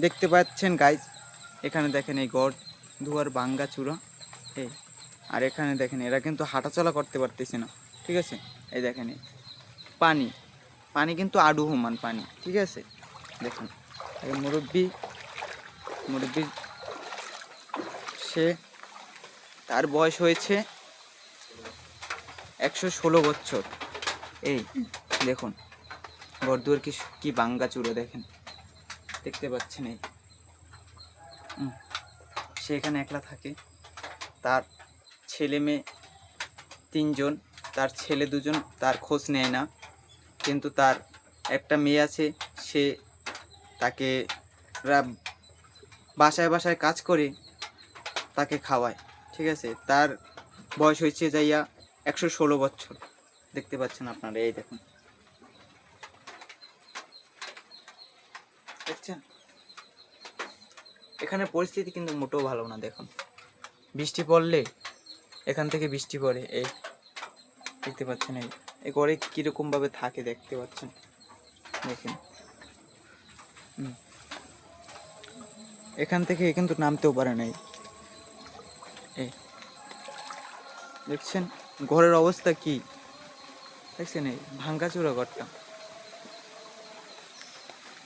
দেখতে পাচ্ছেন গাইজ, এখানে দেখেন এই ঘর দুয়ার ভাঙ্গা চূড়া এই, আর এখানে দেখেন এরা কিন্তু হাঁটাচলা করতে পারতেছে না, ঠিক আছে। এই দেখেন এই পানি পানি কিন্তু আডু সমান পানি, ঠিক আছে। দেখুন এই মুরব্বি সে, তার বয়স হয়েছে 116 বছর। এই দেখুন ঘরদুয়ার কি ভাঙ্গা চূড়া দেখেন, দেখতে পাচ্ছেন এই। সে এখানে একলা থাকে, তার ছেলে মেয়ে 3 জন, তার ছেলে 2 জন তার খোঁজ নেয় না, কিন্তু তার একটা মেয়ে আছে, সে তাকে বাসায় বাসায় কাজ করে তাকে খাওয়ায়, ঠিক আছে। তার বয়স হয়েছে যাইয়া 116 বছর, দেখতে পাচ্ছেন আপনারা। এই দেখুন, দেখছেন এখানে পরিস্থিতি কিন্তু মোটেও ভালো না। দেখুন বৃষ্টি পড়লে এখান থেকে বৃষ্টি পড়ে, এই দেখতে পাচ্ছেন। এই ঘরে কীরকমভাবে থাকে দেখতে পাচ্ছেন, দেখেন। এখান থেকে কিন্তু নামতেও পারে নাই, এই দেখছেন ঘরের অবস্থা কি, দেখছেন এই ভাঙ্গাচোরা ঘরটা।